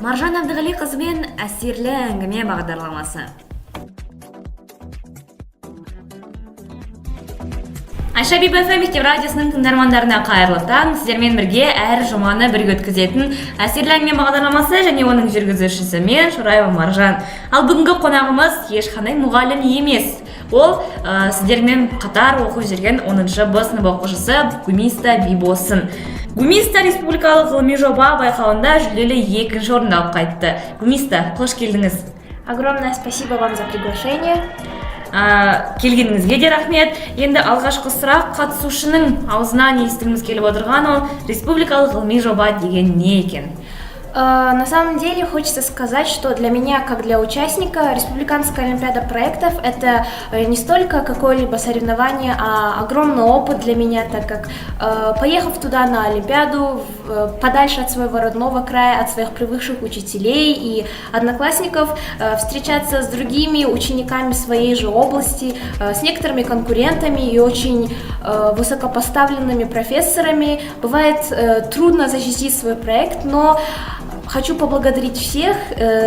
Маржан Әбдіғали қызымен әсерлі әңгіме бағдарламасы. Айша Бибі ФМ мектеп радиосының тыңдармандарына қайырлы таң. Сіздермен бірге әр жұманы бірге өткізетін әсерлі әңгіме бағдарламасы және оның жүргізушісі мен Шораева Маржан. Ал бүгінгі қонағымыз ешқандай мұғалім емес. Ол сіздермен қатар оқып жүрген 10-шы Б сынып оқушысы Гумиста Бибосын. Гумиста республикалық ғылыми жоба байқауында жүлделі 2-ші орынды алып қайтты. Гумиста, қош келдіңіз. Огромное спасибо вам за приглашение. Келгеніңізге де рахмет. Енді алғашқы сұрақ қатысушының аузынан естігіміз келіп отырған ол республикалық ғылыми жоба деген не екен? На самом деле хочется сказать, что для меня, как для участника, Республиканская олимпиада проектов — это не столько какое-либо соревнование, а огромный опыт для меня, так как, поехав туда на олимпиаду, подальше от своего родного края, от своих привыкших учителей и одноклассников, встречаться с другими учениками своей же области, с некоторыми конкурентами и очень высокопоставленными профессорами. Бывает трудно защитить свой проект, но хочу поблагодарить всех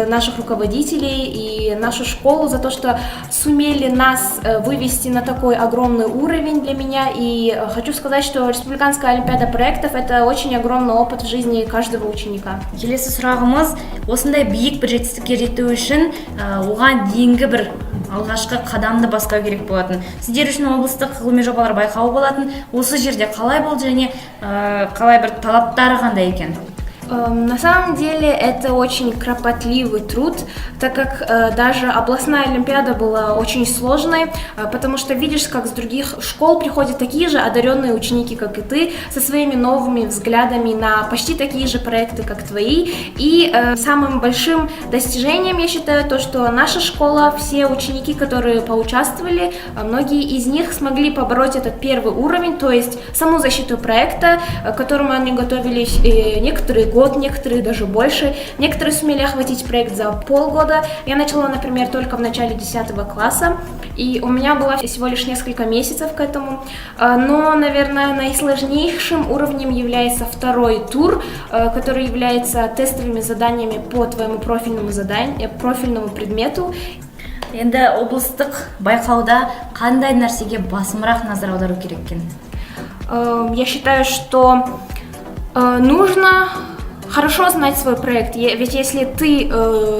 наших руководителей и нашу школу за то, что сумели нас вывести на такой огромный уровень для меня. И хочу сказать, что Республиканская олимпиада проектов — это очень огромный опыт в жизни каждого ученика. Келесі сұрағымыз, осындай биік бір жетістікке жету үшін оған дейінгі бір алғашқы қадамды басқау керек болатын. Сіздер үшін облыстық ғылыми жобалар байқауы болатын. Осы жерде қалай болды және қалай бір талаптары қандай екен? На самом деле это очень кропотливый труд, так как даже областная олимпиада была очень сложной, потому что видишь, как с других школ приходят такие же одаренные ученики, как и ты, со своими новыми взглядами на почти такие же проекты, как твои. И самым большим достижением, я считаю, то, что наша школа, все ученики, которые поучаствовали, многие из них смогли побороть этот первый уровень, то есть саму защиту проекта, к которому они готовились некоторые годы, некоторые даже больше. Некоторые сумели охватить проект за полгода. Я начала, например, только в начале 10 класса, и у меня было всего лишь несколько месяцев к этому. Но, наверное, наисложнейшим уровнем является второй тур, который является тестовыми заданиями по твоему профильному предмету. Енді облыстық байқауда қандай нәрсеге басымырақ назар аудару керек екен? Я считаю, что нужно хорошо знать свой проект, ведь если ты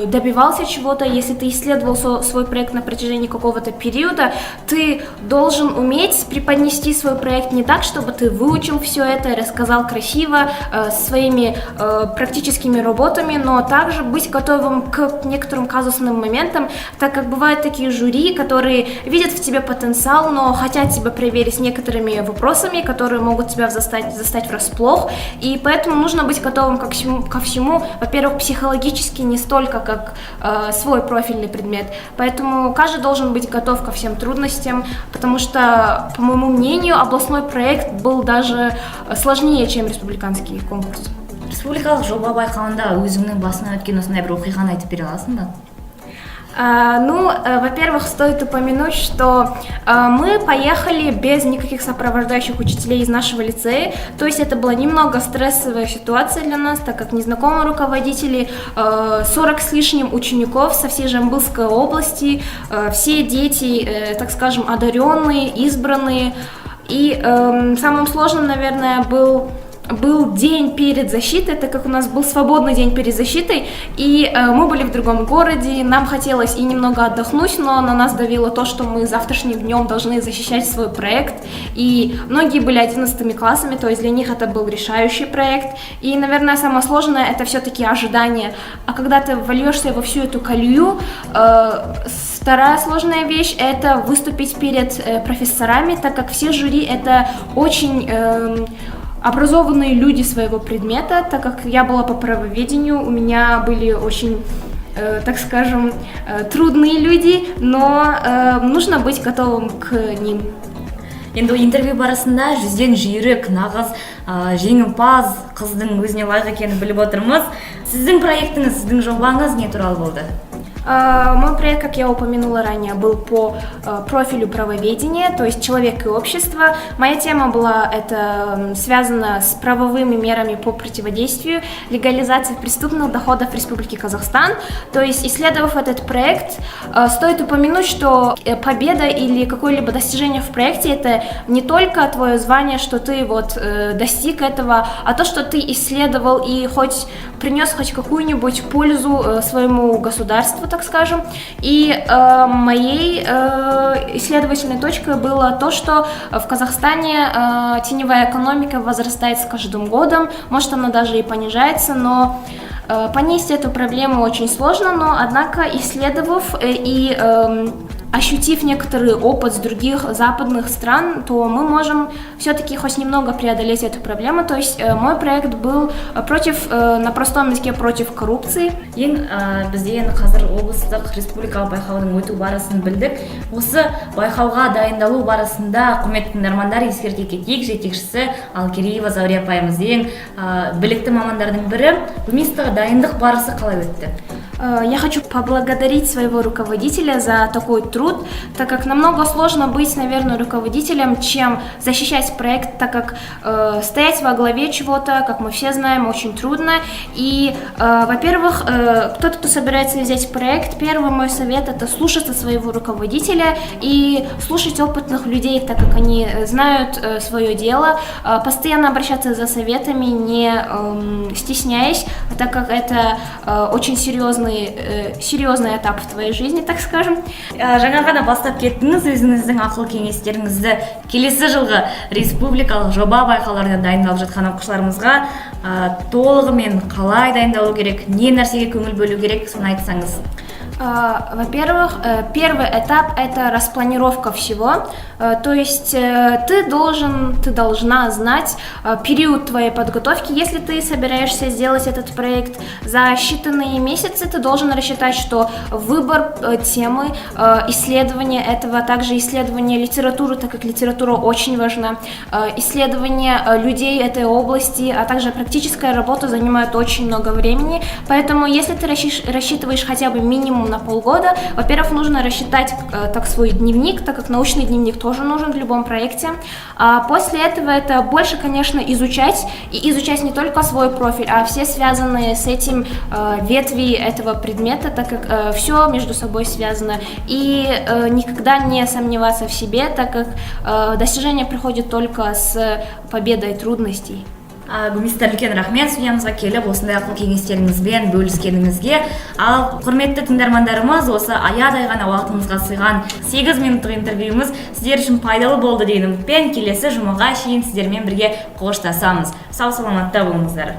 добивался чего-то, если ты исследовал свой проект на протяжении какого-то периода, ты должен уметь преподнести свой проект не так, чтобы ты выучил все это и рассказал красиво своими практическими работами, но также быть готовым к некоторым казусным моментам, так как бывают такие жюри, которые видят в тебе потенциал, но хотят тебя проверить некоторыми вопросами, которые могут тебя застать врасплох, и поэтому нужно быть готовым ко всему, во-первых, психологически не столько, как свой профильный предмет. Поэтому каждый должен быть готов ко всем трудностям, потому что, по моему мнению, областной проект был даже сложнее, чем республиканский конкурс. Республикалық жоба байқауында өзіңнің басынан өткен осындай бір оқиғаны айтып бере аласың ба? Во-первых, стоит упомянуть, что мы поехали без никаких сопровождающих учителей из нашего лицея, то есть это была немного стрессовая ситуация для нас, так как незнакомые руководители, 40 с лишним учеников со всей Жамбылской области, все дети, так скажем, одаренные, избранные, и самым сложным, наверное, был день перед защитой, так как у нас был свободный день перед защитой, и мы были в другом городе, нам хотелось и немного отдохнуть, но на нас давило то, что мы завтрашним днем должны защищать свой проект, и многие были 11 классами, то есть для них это был решающий проект, и, наверное, самое сложное — это все-таки ожидание, а когда ты вольешься во всю эту колею, вторая сложная вещь — это выступить перед профессорами, так как все жюри — это очень образованные люди своего предмета, так как я была по правоведению, у меня были очень, так скажем, трудные люди, но нужно быть готовым к ним. Енді интервью барысында жүзден жүйрік, нағыз жеңімпаз қыздың өзіне лайық екенін біліп отырмыз. Сіздің проектіңіз, сіздің жобаңыз не туралы болды? Мой проект, как я упомянула ранее, был по профилю правоведения, то есть человек и общество. Моя тема была связана с правовыми мерами по противодействию легализации преступных доходов в Республике Казахстан. То есть, исследовав этот проект, стоит упомянуть, что победа или какое-либо достижение в проекте — это не только твое звание, что ты достиг этого, а то, что ты исследовал и принес хоть какую-нибудь пользу своему государству, так скажем. И моей исследовательной точкой было то, что в Казахстане теневая экономика возрастает с каждым годом, может, она даже и понижается, но понять эту проблему очень сложно, но, однако, исследовав и ощутив некоторый опыт с других западных стран, то мы можем все-таки хоть немного преодолеть эту проблему. То есть мой проект был на простом языке против коррупции. Бізде енді қазір облыстық республикалық байқаудың өту барысын білдік. Осы байқауға дайындалу барысында құрметті тыңдармандар, ескерте кетейік, жетекшісі Алкериева Зәуре апайымыз ең білікті мамандардың бірі. Гумистіға дайындық барысы қалай өтті? Я хочу поблагодарить своего руководителя за такой труд, так как намного сложно быть, наверное, руководителем, чем защищать проект, так как стоять во главе чего-то, как мы все знаем, очень трудно. И, во-первых, кто-то, кто собирается взять проект, первый мой совет — это слушаться своего руководителя и слушать опытных людей, так как они знают свое дело, постоянно обращаться за советами, не стесняясь, так как это очень серьезный этап в твоей жизни, так скажем. Жаңа ғана бастап кеттіңіз өзіңіздің ақыл кеңестеріңізді келесі жылғы республикалық жоба байқауларына дайындалып жатқан оқушыларымызға толығымен қалай дайындалу керек, не нәрсеге көңіл бөлу керек, соны айтсаңыз. Во-первых, первый этап — это распланировка всего, то есть ты должна знать период твоей подготовки. Если ты собираешься сделать этот проект за считанные месяцы, ты должен рассчитать, что выбор темы, исследование этого, а также исследование литературы, так как литература очень важна, исследование людей этой области, а также практическая работа занимает очень много времени, поэтому если ты рассчитываешь хотя бы минимум на полгода, во-первых, нужно рассчитать свой дневник, так как научный дневник тоже нужен в любом проекте. А после этого это больше, конечно, изучать, и изучать не только свой профиль, а все связанные с этим ветви этого предмета, так как все между собой связано. И никогда не сомневаться в себе, так как достижение приходит только с победой трудностей. Гумистер, үлкен рахмет студиямызға келіп осындай ақыл кеңестеріңізбен бөліскеніңізге. Ал құрметті тыңдармандарымыз, осы аядай ғана уақытымызға сыйған 8 минуттық интервьюіміз сіздер үшін пайдалы болды деген үмітпен келесі жұмаға шейін сіздермен бірге қоштасамыз. Сау саламатта болыңыздар.